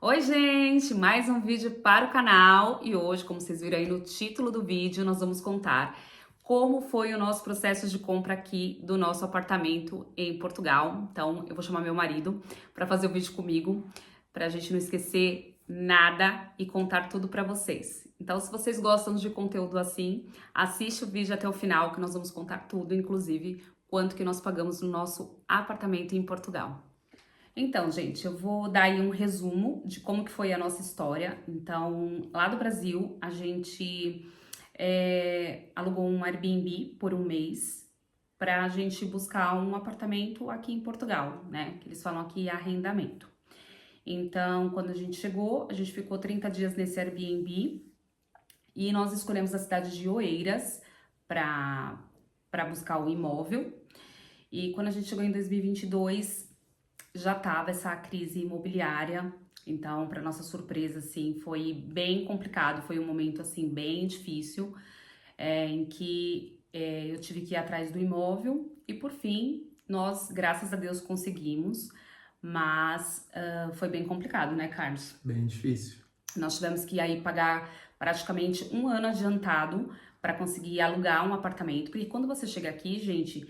Oi, gente! Mais um vídeo para o canal e hoje, como vocês viram aí no título do vídeo, nós vamos contar como foi o nosso processo de compra aqui do nosso apartamento em Portugal. Então, eu vou chamar meu marido para fazer o vídeo comigo, para a gente não esquecer nada e contar tudo para vocês. Então, se vocês gostam de conteúdo assim, assiste o vídeo até o final que nós vamos contar tudo, inclusive quanto que nós pagamos no nosso apartamento em Portugal. Então, gente, eu vou dar aí um resumo de como que foi a nossa história. Então, lá do Brasil, a gente alugou um Airbnb por um mês para a gente buscar um apartamento aqui em Portugal, né? Que eles falam aqui arrendamento. Então, quando a gente chegou, a gente ficou 30 dias nesse Airbnb e nós escolhemos a cidade de Oeiras para buscar o imóvel. E quando a gente chegou em 2022, já tava essa crise imobiliária, então, para nossa surpresa, assim, foi bem complicado, foi um momento, assim, bem difícil, em que eu tive que ir atrás do imóvel e, por fim, nós, graças a Deus, conseguimos, mas foi bem complicado, né, Carlos? Bem difícil. Nós tivemos que aí pagar praticamente um ano adiantado para conseguir alugar um apartamento, porque quando você chega aqui, gente,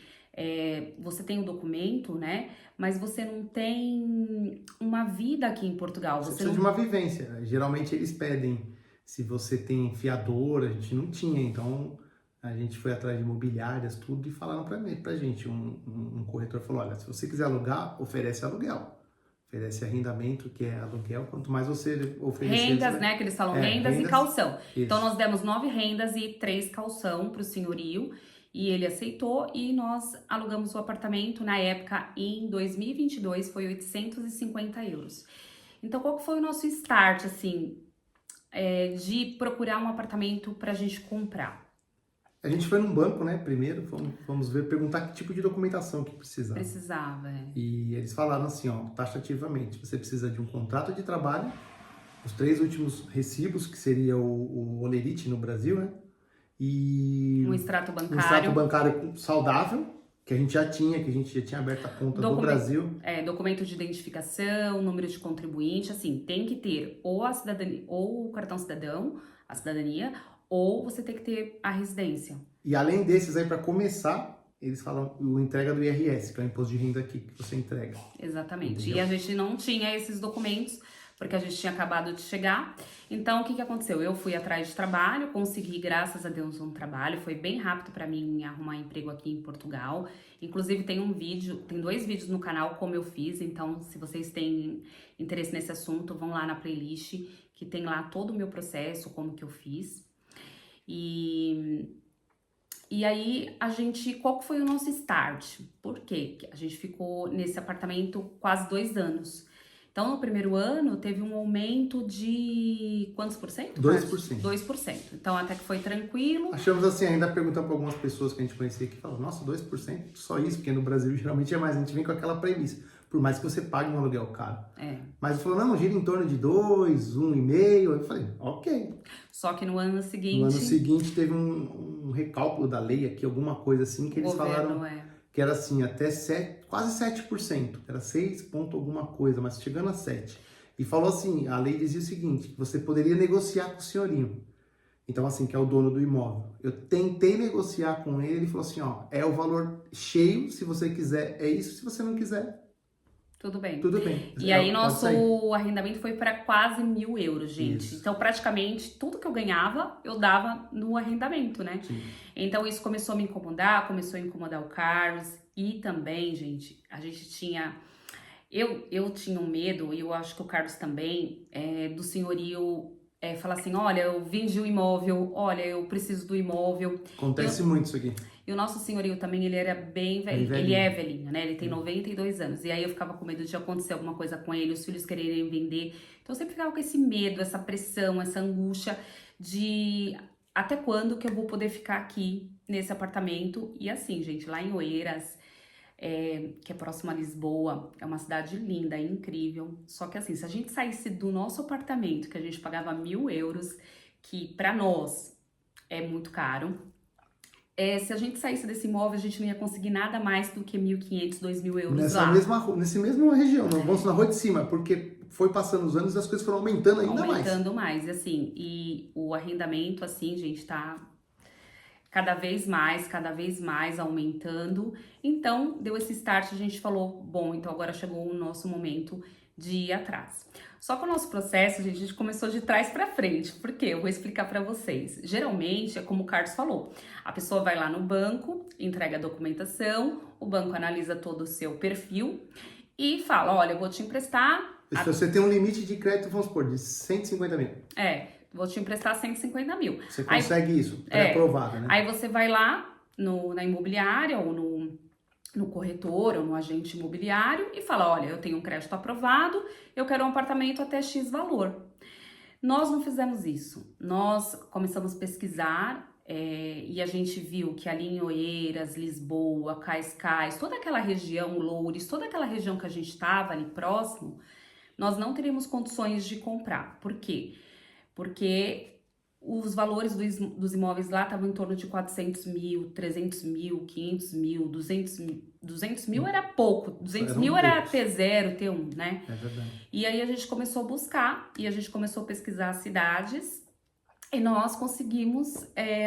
você tem o documento, né? Mas você não tem uma vida aqui em Portugal. Você Você precisa não... de uma vivência, né? Geralmente eles pedem se você tem fiador, a gente não tinha, então a gente foi atrás de imobiliárias, tudo, e falaram pra gente, um corretor falou, olha, se você quiser alugar, oferece aluguel. Oferece arrendamento, que é aluguel, quanto mais você oferecer... Rendas, né? Que eles falam rendas e rendas, caução. isso. Então, nós demos 9 rendas e 3 caução para o senhorio. E ele aceitou e nós alugamos o apartamento, na época, em 2022, foi 850 euros. Então, qual que foi o nosso start, assim, de procurar um apartamento pra gente comprar? A gente foi num banco, né, primeiro, vamos ver, perguntar que tipo de documentação que precisava. Precisava, E eles falaram assim, ó, taxativamente, você precisa de um contrato de trabalho, os 3 últimos recibos, que seria o Olerite no Brasil, né? E um extrato bancário. Um extrato bancário saudável, que a gente já tinha aberto a conta do Brasil. Documento de identificação, número de contribuinte, assim, tem que ter ou a cidadania, ou o cartão cidadão, a cidadania, ou você tem que ter a residência. E além desses aí, para começar, eles falam o entrega do IRS, que é o imposto de renda aqui que você entrega. Exatamente. Entendeu? E a gente não tinha esses documentos, porque a gente tinha acabado de chegar. Então, o que aconteceu? Eu fui atrás de trabalho, consegui, graças a Deus, um trabalho. Foi bem rápido para mim arrumar emprego aqui em Portugal. Inclusive, tem 2 vídeos no canal como eu fiz. Então, se vocês têm interesse nesse assunto, vão lá na playlist, que tem lá todo o meu processo, como que eu fiz. E aí, qual que foi o nosso start? Por quê? A gente ficou nesse apartamento quase 2 anos. Então, no primeiro ano, teve um aumento de quantos por cento? 2%. 2%. Então, até que foi tranquilo. Achamos assim, ainda perguntando para algumas pessoas que a gente conhecia que falam, nossa, 2%? Só isso? Porque no Brasil geralmente é mais. A gente vem com aquela premissa. Por mais que você pague um aluguel caro. Mas falou, não, gira em torno de 2, 1,5. Eu falei, ok. Só que no ano seguinte... No ano seguinte teve um recálculo da lei aqui, alguma coisa assim, que eles falaram que era assim, até quase 7%. Era 6 ponto alguma coisa, mas chegando a 7%. E falou assim, a lei dizia o seguinte, que você poderia negociar com o senhorinho. Então assim, que é o dono do imóvel. Eu tentei negociar com ele, ele falou assim, ó, é o valor cheio, se você quiser, é isso, se você não quiser... Tudo bem. Tudo bem. E aí nosso arrendamento foi para quase 1.000 euros, gente. Isso. Então, praticamente, tudo que eu ganhava, eu dava no arrendamento, né? Sim. Então, isso começou a me incomodar, começou a incomodar o Carlos. E também, gente, a gente tinha... Eu tinha um medo, e eu acho que o Carlos também, do senhorio falar assim, olha, eu vendi o imóvel, olha, eu preciso do imóvel. Acontece muito isso aqui. E o nosso senhorio também, ele era bem velho, ele é velhinho, né? Ele tem 92 anos. E aí eu ficava com medo de acontecer alguma coisa com ele, os filhos quererem vender. Então eu sempre ficava com esse medo, essa pressão, essa angústia de até quando que eu vou poder ficar aqui nesse apartamento. E assim, gente, lá em Oeiras, que é próximo a Lisboa, é uma cidade linda, incrível. Só que assim, se a gente saísse do nosso apartamento, que a gente pagava 1.000 euros, que pra nós é muito caro, se a gente saísse desse imóvel, a gente não ia conseguir nada mais do que 1.500, 2.000 euros nessa lá. Nessa mesma região, não vamos na rua de cima, porque foi passando os anos e as coisas foram aumentando ainda mais. Aumentando mais, assim, e o arrendamento, assim, gente, tá cada vez mais aumentando. Então, deu esse start, a gente falou, bom, então agora chegou o nosso momento de ir atrás. Só que o nosso processo, gente, a gente começou de trás para frente. Por quê? Eu vou explicar para vocês. Geralmente, é como o Carlos falou, a pessoa vai lá no banco, entrega a documentação, o banco analisa todo o seu perfil e fala, olha, eu vou te emprestar... Se você tem um limite de crédito, vamos supor, de 150 mil. Vou te emprestar 150 mil. Você consegue isso, pré-aprovado, né? Aí você vai lá na imobiliária ou no corretor ou no agente imobiliário e fala, olha, eu tenho um crédito aprovado, eu quero um apartamento até X valor. Nós não fizemos isso. Nós começamos a pesquisar e a gente viu que ali em Oeiras, Lisboa, Cascais, toda aquela região, Loures, toda aquela região que a gente estava ali próximo, nós não teríamos condições de comprar. Por quê? Porque os valores dos imóveis lá estavam em torno de 400 mil, 300 mil, 500 mil, 200 mil. 200 mil era pouco, 200 mil era T0, T1, né? É verdade. E aí a gente começou a buscar e a gente começou a pesquisar as cidades e nós conseguimos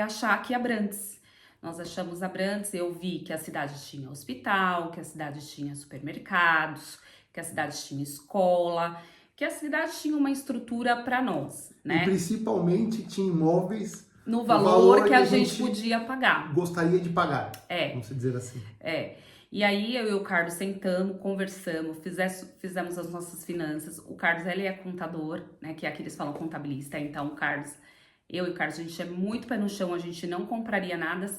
achar aqui Abrantes. Nós achamos Abrantes, eu vi que a cidade tinha hospital, que a cidade tinha supermercados, que a cidade tinha escola, que a cidade tinha uma estrutura para nós, né? E principalmente tinha imóveis no valor que a gente podia pagar. Gostaria de pagar, vamos dizer assim. E aí eu e o Carlos sentamos, conversamos, fizemos as nossas finanças. O Carlos, ele é contador, né? Que aqui eles falam contabilista. Então, eu e o Carlos, a gente é muito pé no chão, a gente não compraria nada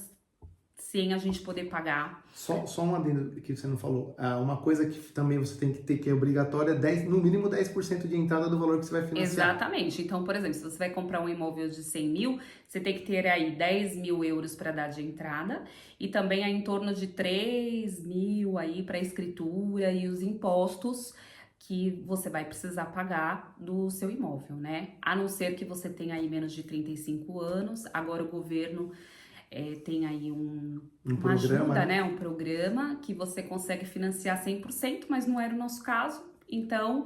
sem a gente poder pagar. Só um adendo que você não falou. Uma coisa que também você tem que ter, que é obrigatória, no mínimo 10% de entrada do valor que você vai financiar. Exatamente. Então, por exemplo, se você vai comprar um imóvel de 100 mil, você tem que ter aí 10 mil euros para dar de entrada e também aí em torno de 3 mil aí para escritura e os impostos que você vai precisar pagar do seu imóvel, né? A não ser que você tenha aí menos de 35 anos. Agora o governo... tem aí uma programa, ajuda, né? Um programa que você consegue financiar 100%, mas não era o nosso caso. Então,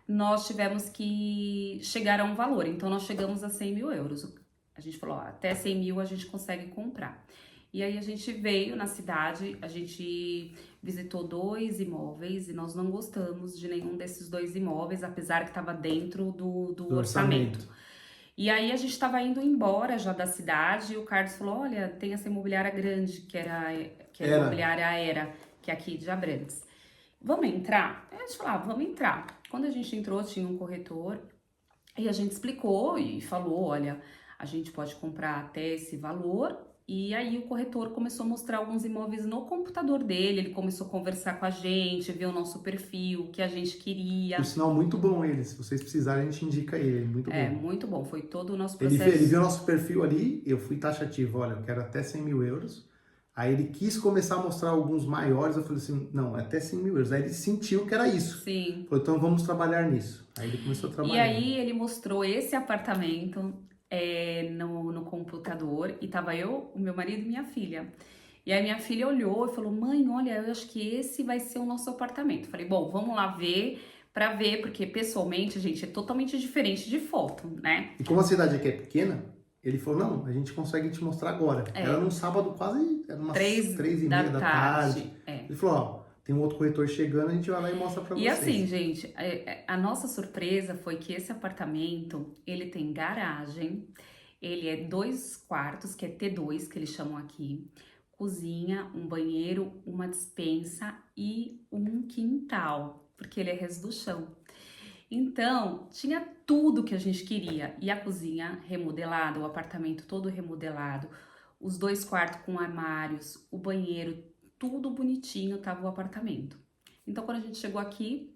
nós tivemos que chegar a um valor. Então, nós chegamos a 100 mil euros. A gente falou, até 100 mil a gente consegue comprar. E aí, a gente veio na cidade, a gente visitou 2 imóveis e nós não gostamos de nenhum desses 2 imóveis, apesar que estava dentro do orçamento. E aí a gente estava indo embora já da cidade e o Carlos falou, olha, tem essa imobiliária grande, que é a imobiliária Era, que é aqui de Abrantes. Vamos entrar? Aí a gente falou, vamos entrar. Quando a gente entrou, tinha um corretor e a gente explicou e falou, olha, a gente pode comprar até esse valor. E aí o corretor começou a mostrar alguns imóveis no computador dele, ele começou a conversar com a gente, ver o nosso perfil, o que a gente queria. Por sinal, muito bom ele, se vocês precisarem a gente indica ele, muito bom. Muito bom, foi todo o nosso processo. Ele viu o nosso perfil ali, eu fui taxativo, olha, eu quero até 100 mil euros. Aí ele quis começar a mostrar alguns maiores, eu falei assim, não, até 100 mil euros. Aí ele sentiu que era isso. Sim. Falou, então vamos trabalhar nisso. Aí ele começou a trabalhar. E aí ele mostrou esse apartamento no computador e tava eu, o meu marido e minha filha. E aí minha filha olhou e falou, mãe, olha, eu acho que esse vai ser o nosso apartamento. Falei, bom, vamos lá ver, pra ver, porque pessoalmente, gente, é totalmente diferente de foto, né? E como a cidade aqui é pequena, ele falou, não, a gente consegue te mostrar agora. Era num sábado quase, era umas 3h30 da tarde. Ele falou, ó, tem um outro corretor chegando, a gente vai lá e mostra pra vocês. E assim, gente, a nossa surpresa foi que esse apartamento, ele tem garagem, ele é 2 quartos, que é T2, que eles chamam aqui, cozinha, um banheiro, uma despensa e um quintal, porque ele é res do chão. Então, tinha tudo que a gente queria. E a cozinha remodelada, o apartamento todo remodelado, os 2 quartos com armários, o banheiro, tudo bonitinho tava o apartamento. Então, quando a gente chegou aqui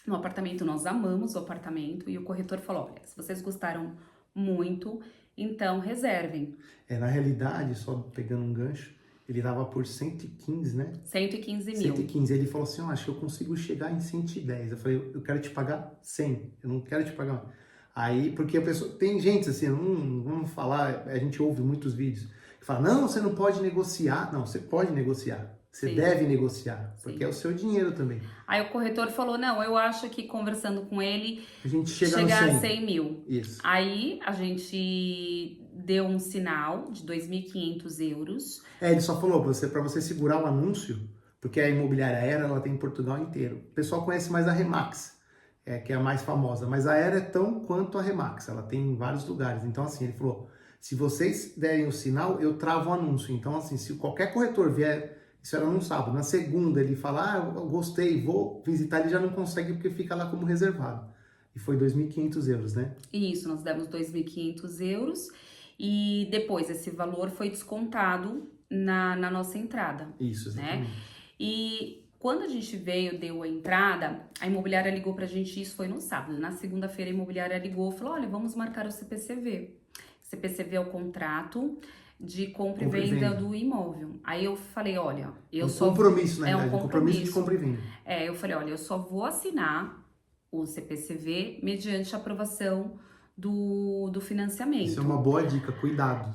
no apartamento, nós amamos o apartamento e o corretor falou, olha, se vocês gostaram muito, então reservem. Na realidade, só pegando um gancho, ele dava por 115, né? 115 mil. 115. Ele falou assim, acho que eu consigo chegar em 110. Eu falei, eu quero te pagar 100. Eu não quero te pagar. Aí, porque a pessoa... Tem gente assim, não vamos falar, a gente ouve muitos vídeos, que fala, não, você não pode negociar. Não, você pode negociar. Você Sim. deve negociar, Sim. porque é o seu dinheiro também. Aí o corretor falou, não, eu acho que conversando com ele, a gente chega a 100 mil. Isso. Aí a gente deu um sinal de 2.500 euros. Ele só falou para você segurar o anúncio, porque a imobiliária Era, ela tem em Portugal inteiro. O pessoal conhece mais a Remax, que é a mais famosa, mas a Era é tão quanto a Remax, ela tem em vários lugares. Então assim, ele falou, se vocês derem o sinal, eu travo o anúncio. Então assim, se qualquer corretor vier, isso era num sábado, na segunda ele fala, eu gostei, vou visitar, ele já não consegue porque fica lá como reservado. E foi 2.500 euros, né? Isso, nós demos 2.500 euros e depois esse valor foi descontado na nossa entrada. Isso, exatamente. Né? E quando a gente veio, deu a entrada, a imobiliária ligou pra gente, isso foi no sábado. Na segunda-feira a imobiliária ligou e falou, olha, vamos marcar o CPCV. CPCV é o contrato de compra e venda do imóvel. Aí eu falei, olha, eu só... compromisso, na verdade, compromisso de compra e venda. Eu falei, olha, eu só vou assinar o CPCV mediante a aprovação do financiamento. Isso é uma boa dica, cuidado.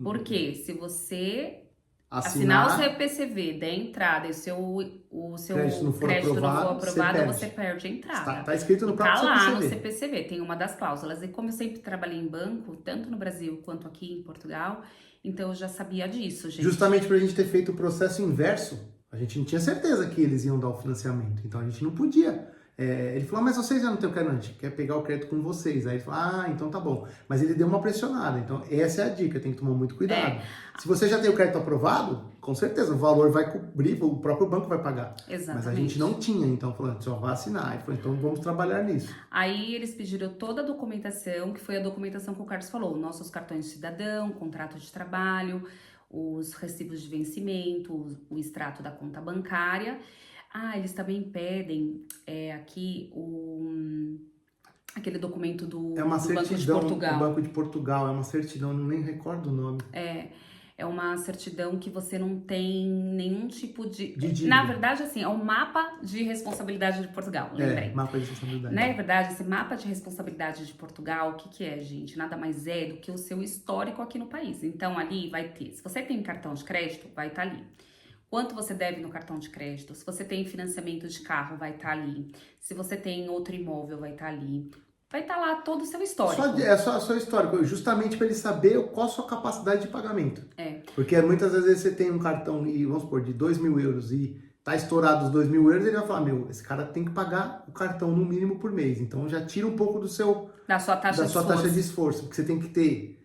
Porque se você assinar o CPCV, der entrada e o seu crédito não for aprovado, você perde a entrada. Tá escrito no próprio CPCV. Tá lá no CPCV, tem uma das cláusulas. E como eu sempre trabalhei em banco, tanto no Brasil quanto aqui em Portugal, então eu já sabia disso, gente. Justamente pra gente ter feito o processo inverso, a gente não tinha certeza que eles iam dar o financiamento, então a gente não podia. Ele falou, mas vocês já não têm o crédito, a gente quer pegar o crédito com vocês. Aí ele falou, então tá bom. Mas ele deu uma pressionada, então essa é a dica, tem que tomar muito cuidado. Se você já tem o crédito aprovado, com certeza o valor vai cobrir, o próprio banco vai pagar. Exatamente. Mas a gente não tinha, então falou, só vai assinar. Ele falou, então vamos trabalhar nisso. Aí eles pediram toda a documentação, que foi a documentação que o Carlos falou, nossos cartões de cidadão, contrato de trabalho, os recibos de vencimento, o extrato da conta bancária. Eles também pedem aqui aquele documento do Banco de Portugal. Do Banco de Portugal, é uma certidão, não nem recordo o nome. É uma certidão que você não tem nenhum tipo de dívida. Na verdade, assim, é um mapa de responsabilidade de Portugal, lembrei. Mapa de responsabilidade. Na verdade, esse mapa de responsabilidade de Portugal, o que é, gente? Nada mais é do que o seu histórico aqui no país. Então, ali vai ter, se você tem cartão de crédito, vai estar ali. Quanto você deve no cartão de crédito? Se você tem financiamento de carro, vai estar ali. Se você tem outro imóvel, vai estar ali. Vai estar lá todo o seu histórico. Só histórico, justamente para ele saber qual a sua capacidade de pagamento. Porque muitas vezes você tem um cartão, e vamos supor, de 2.000 euros e tá estourado os 2.000 euros, ele vai falar, esse cara tem que pagar o cartão no mínimo por mês. Então já tira um pouco da sua taxa de esforço, porque você tem que ter...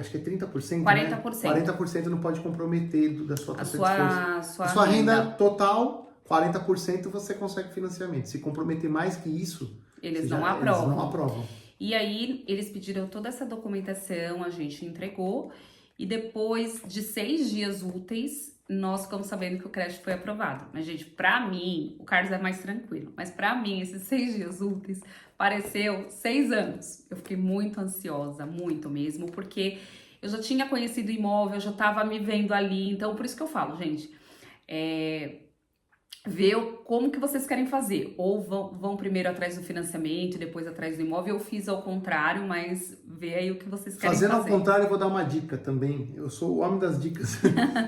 acho que é 30%, 40%. Né? 40% não pode comprometer da sua taxa de esforço. A sua renda total, 40% você consegue financiamento. Se comprometer mais que isso, eles não aprovam. E aí, eles pediram toda essa documentação, a gente entregou. E depois de 6 dias úteis, nós ficamos sabendo que o crédito foi aprovado. Mas, gente, pra mim, o Carlos é mais tranquilo. Mas pra mim, esses 6 dias úteis pareceu 6 anos. Eu fiquei muito ansiosa, muito mesmo, porque eu já tinha conhecido o imóvel, eu já tava me vendo ali. Então, por isso que eu falo, gente, ver como que vocês querem fazer. Ou vão primeiro atrás do financiamento e depois atrás do imóvel. Eu fiz ao contrário, mas vê aí o que vocês querem fazer. Fazendo ao contrário, eu vou dar uma dica também. Eu sou o homem das dicas,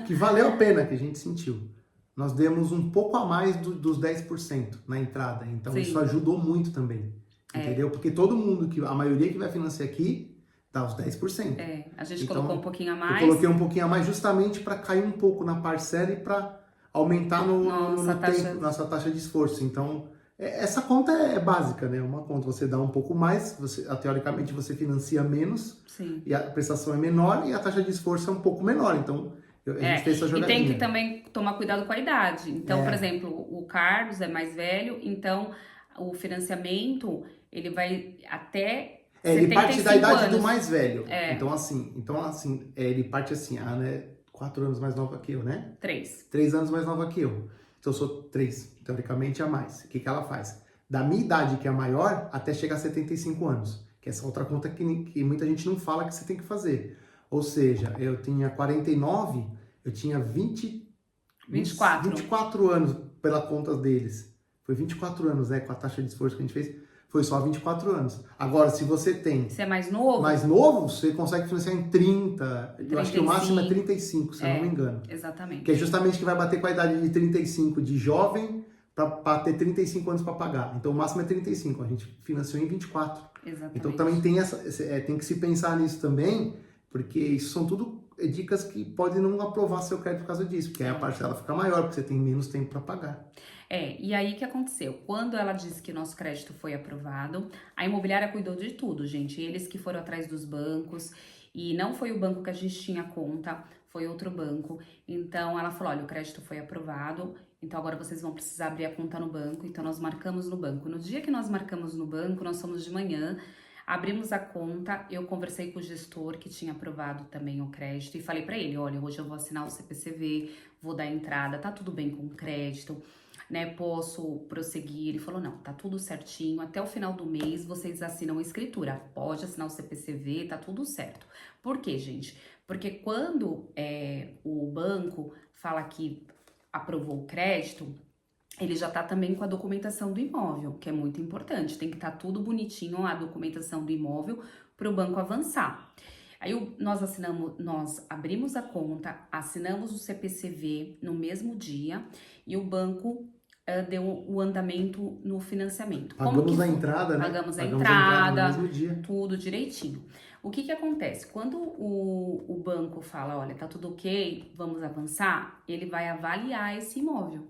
que valeu a pena, que a gente sentiu. Nós demos um pouco a mais dos 10% na entrada. Então, isso ajudou muito também. Entendeu? Porque todo mundo, a maioria que vai financiar aqui, dá os 10%. A gente colocou um pouquinho a mais. Eu coloquei um pouquinho a mais justamente para cair um pouco na parcela e para aumentar nossa taxa de esforço. Então, essa conta é básica, né? Uma conta, você dá um pouco mais, teoricamente você financia menos, e a prestação é menor e a taxa de esforço é um pouco menor. Então, a gente fez essa jogadinha. E tem que também tomar cuidado com a idade. Então, por exemplo, o Carlos é mais velho, então o financiamento, ele vai até... ele parte da idade anos. Do mais velho. Então, assim, ele parte assim, a Ana é 4 anos mais nova que eu, né? 3 anos mais nova que eu. Então eu sou 3, teoricamente, a mais. O que ela faz? Da minha idade, que é a maior, até chegar a 75 anos. Que é essa outra conta que muita gente não fala que você tem que fazer. Ou seja, eu tinha 49, eu tinha 24 anos pela conta deles. Foi 24 anos, com a taxa de esforço que a gente fez. foi só 24 anos. Agora, se você tem... Se é mais novo? Mais novo, você consegue financiar em 30. 35. Eu acho que o máximo é 35, se eu não me engano. Exatamente. Que é justamente que vai bater com a idade de 35 de jovem para ter 35 anos para pagar. Então, o máximo é 35. A gente financiou em 24. Exatamente. Então, também tem, tem que se pensar nisso também, porque isso são tudo dicas que podem não aprovar seu crédito por causa disso, porque aí a parcela fica maior, porque você tem menos tempo para pagar. E aí o que aconteceu? Quando ela disse que nosso crédito foi aprovado, a imobiliária cuidou de tudo, gente. Eles que foram atrás dos bancos, e não foi o banco que a gente tinha conta, foi outro banco. Então ela falou, olha, o crédito foi aprovado, então agora vocês vão precisar abrir a conta no banco. Então nós marcamos no banco. No dia que nós marcamos no banco, nós fomos de manhã, abrimos a conta, eu conversei com o gestor que tinha aprovado também o crédito e falei pra ele, olha, hoje eu vou assinar o CPCV, vou dar entrada, tá tudo bem com o crédito, né, posso prosseguir? Ele falou, não, tá tudo certinho, até o final do mês vocês assinam a escritura, pode assinar o CPCV, tá tudo certo. Por quê, gente? Porque quando o banco fala que aprovou o crédito, ele já tá também com a documentação do imóvel, que é muito importante. Tem que estar tudo bonitinho, a documentação do imóvel, para o banco avançar. Aí nós abrimos a conta, assinamos o CPCV no mesmo dia e o banco deu o andamento no financiamento. Pagamos a entrada, né? Pagamos a entrada, no mesmo dia. Tudo direitinho. O que acontece? Quando o banco fala, olha, tá tudo ok, vamos avançar, ele vai avaliar esse imóvel.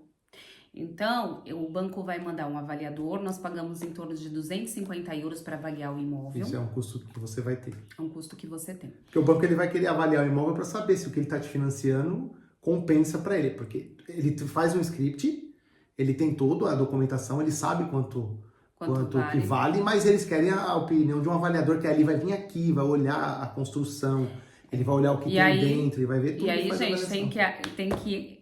Então, o banco vai mandar um avaliador, nós pagamos em torno de 250 euros para avaliar o imóvel. Isso é um custo que você vai ter. É um custo que você tem. Porque o banco ele vai querer avaliar o imóvel para saber se o que ele está te financiando compensa para ele. Porque ele faz um script, ele tem toda a documentação, ele sabe quanto vale. Que vale, mas eles querem a opinião de um avaliador que ali vai vir aqui, vai olhar a construção, ele vai olhar o que tem dentro, ele vai ver tudo. E aí, gente, tem que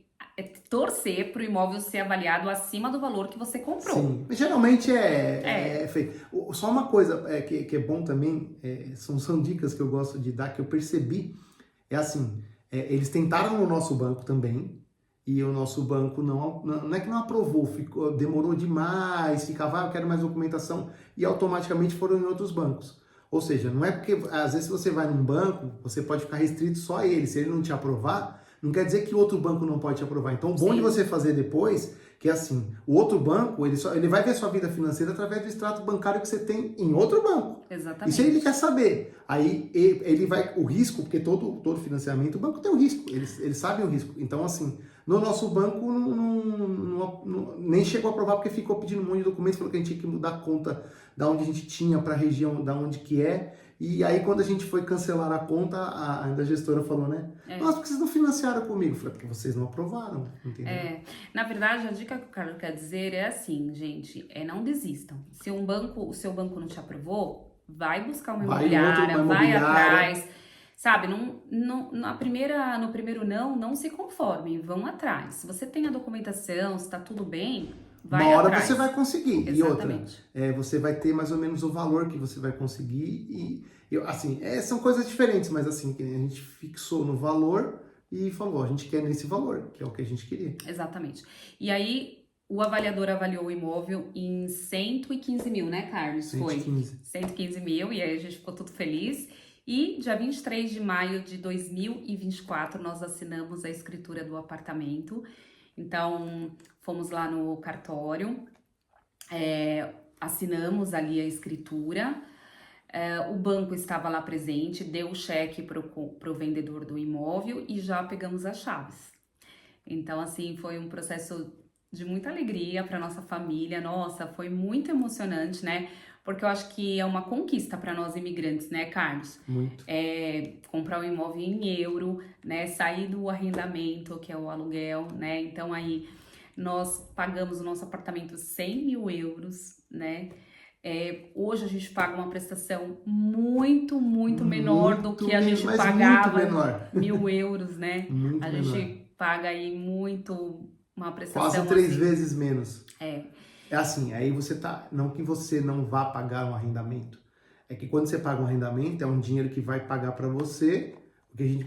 torcer para o imóvel ser avaliado acima do valor que você comprou. Sim, geralmente é feito. Só uma coisa que é bom também, são dicas que eu gosto de dar, que eu percebi, é assim, eles tentaram no nosso banco também, e o nosso banco não é que não aprovou, demorou demais, ficava, eu quero mais documentação, e automaticamente foram em outros bancos. Ou seja, não é porque, às vezes, você vai num banco, você pode ficar restrito só a ele, se ele não te aprovar, não quer dizer que o outro banco não pode te aprovar. Então, o bom de você fazer depois, que é assim, o outro banco, ele vai ver sua vida financeira através do extrato bancário que você tem em outro banco. Exatamente. Isso ele quer saber. Aí, ele vai, o risco, porque todo financiamento, o banco tem um risco, eles sabem o risco. Então, assim, no nosso banco, nem chegou a aprovar porque ficou pedindo um monte de documentos, falou que a gente tinha que mudar a conta da onde a gente tinha para a região da onde que é. E aí, quando a gente foi cancelar a conta, a gestora falou, né? Nossa, por que vocês não financiaram comigo? Eu falei, porque vocês não aprovaram, entendeu? Na verdade, a dica que o Carlos quer dizer é assim, gente, não desistam. Se o seu banco não te aprovou, vai buscar uma imobiliária, vai atrás. Sabe, no primeiro não se conformem, vão atrás. Se você tem a documentação, se tá tudo bem, vai atrás. Uma hora você vai conseguir. Exatamente. E outra, você vai ter mais ou menos o valor que você vai conseguir. São coisas diferentes, mas assim, a gente fixou no valor e falou, a gente quer nesse valor, que é o que a gente queria. Exatamente. E aí, o avaliador avaliou o imóvel em 115 mil, né, Carlos? 115. Foi 115 mil, e aí a gente ficou tudo feliz. E dia 23 de maio de 2024, nós assinamos a escritura do apartamento. Então, fomos lá no cartório, assinamos ali a escritura. O banco estava lá presente, deu o cheque para o vendedor do imóvel e já pegamos as chaves. Então, assim, foi um processo de muita alegria para nossa família. Nossa, foi muito emocionante, né? Porque eu acho que é uma conquista para nós imigrantes, né, Carlos? Muito. Comprar um imóvel em euro, né? Sair do arrendamento, que é o aluguel, né? Então, aí, nós pagamos o nosso apartamento 100 mil euros, né? Hoje a gente paga uma prestação muito menor do que a gente pagava 1.000 euros, né? A gente paga aí uma prestação quase 3 vezes menos. É assim, aí não que você não vá pagar um arrendamento, é que quando você paga um arrendamento, é um dinheiro que vai pagar para você,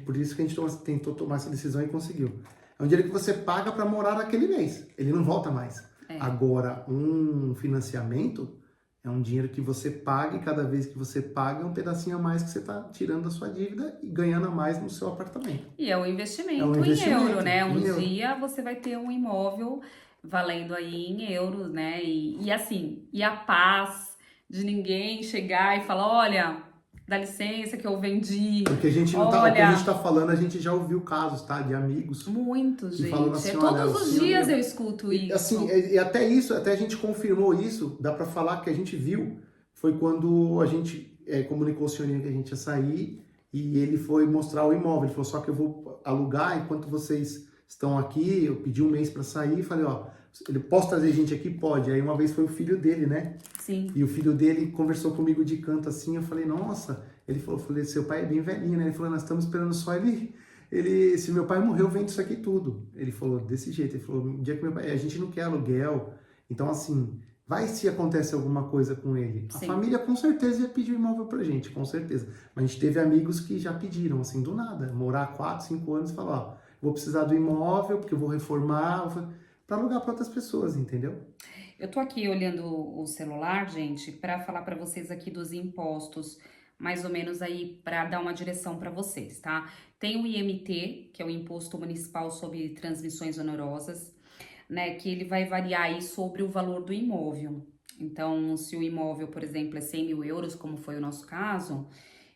por isso que a gente tentou tomar essa decisão e conseguiu. É um dinheiro que você paga para morar naquele mês, ele não volta mais. Agora, um financiamento, É um dinheiro que você paga e cada vez que você paga é um pedacinho a mais que você está tirando da sua dívida e ganhando a mais no seu apartamento. E é um investimento em euro, né? Um euro. dia você vai ter um imóvel valendo aí em euros, né? E assim, e a paz de ninguém chegar e falar, olha, dá licença que eu vendi. Porque a gente não olha, tá, o que a gente tá falando, a gente já ouviu casos, tá? De amigos. Muitos, gente. Falando assim, Todos os dias eu isso. escuto isso. Assim, e até isso, até a gente confirmou isso, dá para falar que a gente viu, foi quando a gente comunicou o senhorinho que a gente ia sair e ele foi mostrar o imóvel. Ele falou, só que eu vou alugar enquanto vocês estão aqui. Eu pedi um mês para sair e falei, ó, ele posso trazer gente aqui? Pode. Aí uma vez foi o filho dele, né? Sim. E o filho dele conversou comigo de canto assim, eu falei, nossa, ele falou, falei, seu pai é bem velhinho, né? Ele falou, nós estamos esperando só ele, se meu pai morreu, vende isso aqui tudo. Ele falou desse jeito, ele falou, um dia que meu pai, a gente não quer aluguel, então assim, vai se acontece alguma coisa com ele. Sim. A família com certeza ia pedir um imóvel pra gente, com certeza. Mas a gente teve amigos que já pediram, assim, do nada, morar 4, 5 anos e falar, ó, vou precisar do imóvel, porque eu vou reformar, para alugar para outras pessoas, entendeu? Eu tô aqui olhando o celular, gente, para falar para vocês aqui dos impostos, mais ou menos aí para dar uma direção para vocês, tá? Tem o IMT, que é o Imposto Municipal sobre Transmissões Onerosas, né, que ele vai variar aí sobre o valor do imóvel. Então, se o imóvel, por exemplo, é 100 mil euros, como foi o nosso caso,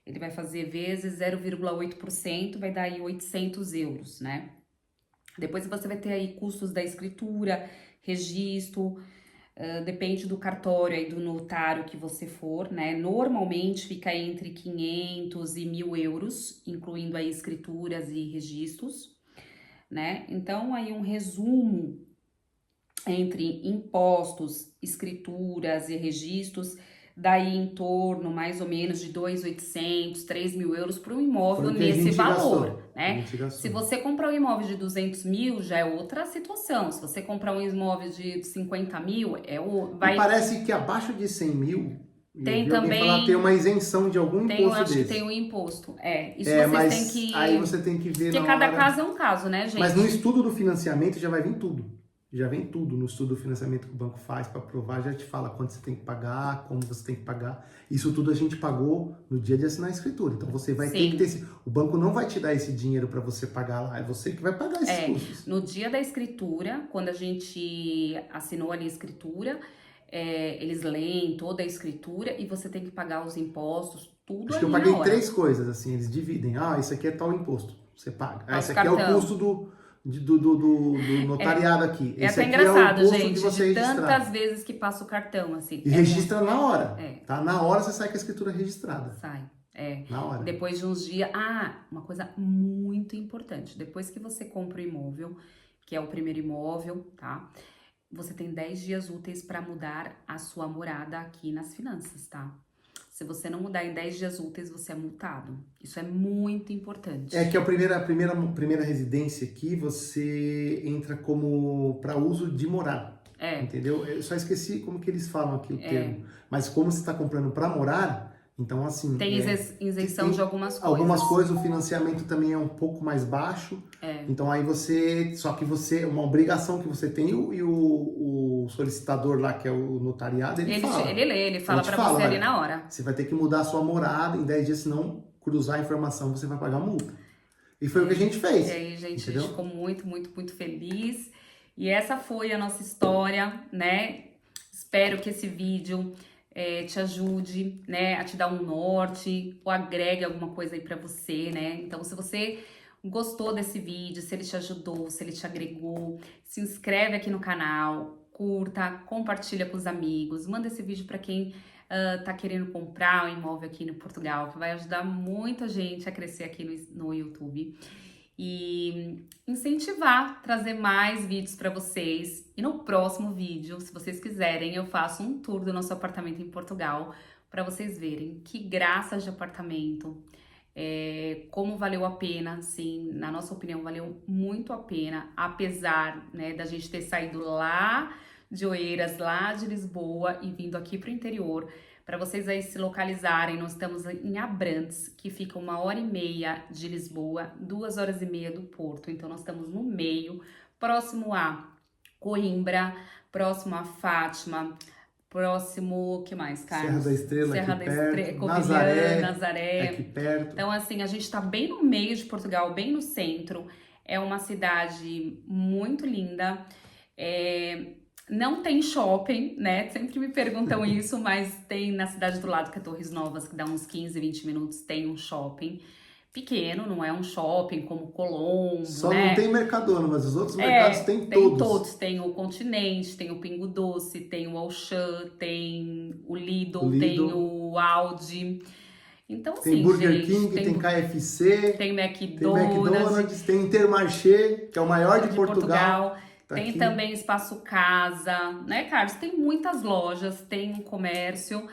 ele vai fazer vezes 0,8%, vai dar aí 800 euros, né? Depois você vai ter aí custos da escritura, registro, depende do cartório e do notário que você for, né? Normalmente fica entre 500 e 1.000 euros, incluindo aí escrituras e registros, né? Então, aí um resumo entre impostos, escrituras e registros, daí em torno mais ou menos de 2.800, 3.000 euros para um imóvel nesse valor, né? Se você comprar um imóvel de 200 mil, já é outra situação. Se você comprar um imóvel de 50 mil, vai... E parece que abaixo de 100 mil, tem também falar, tem uma isenção de algum imposto acho desse. que tem um imposto, isso vocês têm que... Aí você tem que ver porque cada caso é um caso, né, gente? Mas no estudo do financiamento já vai vir tudo. Já vem tudo no estudo do financiamento que o banco faz para aprovar, já te fala quanto você tem que pagar, como você tem que pagar. Isso tudo a gente pagou no dia de assinar a escritura. Então você vai ter que ter o banco não vai te dar esse dinheiro para você pagar lá, é você que vai pagar esses custos. No dia da escritura, quando a gente assinou ali a escritura, eles leem toda a escritura e você tem que pagar os impostos, tudo. Acho que eu paguei 3 coisas, assim, eles dividem. Isso aqui é tal imposto, você paga. Esse aqui é o custo do notariado aqui. Esse até engraçado, gente, de tantas vezes que passa o cartão, assim. E registra na hora, tá? Na hora você sai com a escritura registrada. Sai, na hora. Depois de uns dias... uma coisa muito importante. Depois que você compra o imóvel, que é o primeiro imóvel, tá? Você tem 10 dias úteis para mudar a sua morada aqui nas finanças, tá? Se você não mudar em 10 dias úteis, você é multado. Isso é muito importante. É que a primeira residência aqui, você entra como para uso de morar. Entendeu? Eu só esqueci como que eles falam aqui o termo. Mas como você está comprando para morar, então assim... Tem isenção de algumas coisas. Algumas coisas, o financiamento também é um pouco mais baixo. Então aí só que uma obrigação que você tem e o solicitador lá, que é o notariado, ele fala para você ali na hora. Você vai ter que mudar a sua morada em 10 dias, senão cruzar a informação, você vai pagar multa. E foi o que a gente fez. E aí, gente, a gente ficou muito, muito, muito feliz. E essa foi a nossa história, né? Espero que esse vídeo te ajude, né, a te dar um norte ou agregue alguma coisa aí pra você, né? Então, se você gostou desse vídeo, se ele te ajudou, se ele te agregou, se inscreve aqui no canal, curta, compartilha com os amigos, manda esse vídeo pra quem tá querendo comprar um imóvel aqui no Portugal, que vai ajudar muita gente a crescer aqui no YouTube. E incentivar, trazer mais vídeos para vocês. E no próximo vídeo, se vocês quiserem, eu faço um tour do nosso apartamento em Portugal para vocês verem que graças de apartamento, como valeu a pena, sim, na nossa opinião valeu muito a pena, apesar, né, da gente ter saído lá de Oeiras, lá de Lisboa e vindo aqui para o interior. Para vocês aí se localizarem, nós estamos em Abrantes, que fica 1h30 de Lisboa, 2h30 do Porto. Então, nós estamos no meio, próximo a Coimbra, próximo a Fátima, Próximo, o que mais, Carlos? Serra da Estrela, Serra aqui da perto. Estrela, Nazaré. Aqui perto. Então, assim, a gente tá bem no meio de Portugal, bem no centro. É uma cidade muito linda. Não tem shopping, né? Sempre me perguntam isso, mas tem na cidade do lado, que é Torres Novas, que dá uns 15, 20 minutos, tem um shopping. Pequeno, não é um shopping como Colombo, Só né? não tem Mercadona, mas os outros mercados tem todos. Tem todos, tem o Continente, tem o Pingo Doce, tem o Auchan, tem o Lidl, tem o Aldi. Então, tem assim, Burger gente, King, tem KFC, tem McDonald's, tem Intermarché, que é o maior de Portugal. Tá tem aqui. também Espaço Casa, né, Carlos? Tem muitas lojas, tem um comércio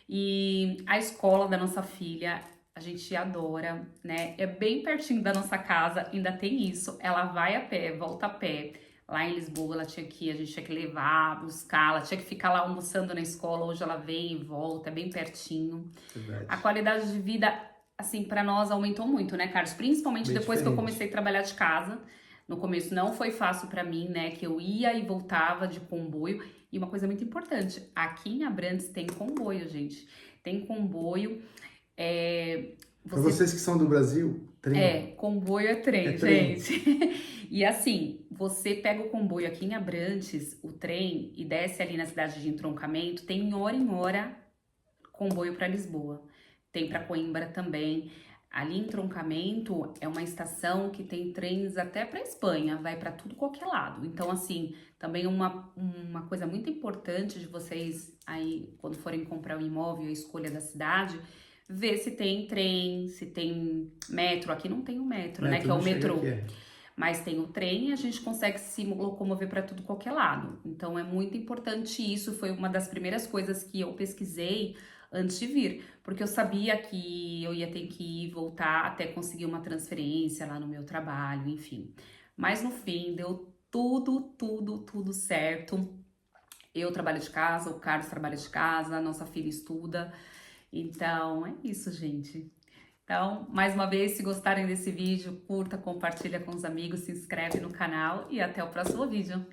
e a escola da nossa filha, a gente adora, né? É bem pertinho da nossa casa, ainda tem isso. Ela vai a pé, volta a pé. Lá em Lisboa, a gente tinha que levar, buscar, ela tinha que ficar lá almoçando na escola. Hoje ela vem e volta, é bem pertinho. Verdade. A qualidade de vida, assim, para nós aumentou muito, né, Carlos? Principalmente Bem depois diferente. que eu comecei a trabalhar de casa. No começo não foi fácil para mim, né, que eu ia e voltava de comboio. E uma coisa muito importante, aqui em Abrantes tem comboio, gente. Tem comboio. Para vocês que são do Brasil, trem. Comboio é trem, gente. E assim, você pega o comboio aqui em Abrantes, o trem, e desce ali na cidade de Entroncamento, tem em hora comboio para Lisboa. Tem para Coimbra também. Ali em Entroncamento é uma estação que tem trens até para Espanha, vai para tudo qualquer lado. Então, assim, também uma coisa muito importante de vocês aí, quando forem comprar um imóvel, a escolha da cidade, ver se tem trem, se tem metro. Aqui não tem o metro, né? Que é o metrô. Mas tem o trem e a gente consegue se locomover para tudo qualquer lado. Então é muito importante isso. Foi uma das primeiras coisas que eu pesquisei antes de vir. Porque eu sabia que eu ia ter que ir voltar até conseguir uma transferência lá no meu trabalho, enfim. Mas no fim deu tudo certo. Eu trabalho de casa, o Carlos trabalha de casa, a nossa filha estuda. Então, é isso, gente. Então, mais uma vez, se gostarem desse vídeo, curta, compartilha com os amigos, se inscreve no canal e até o próximo vídeo.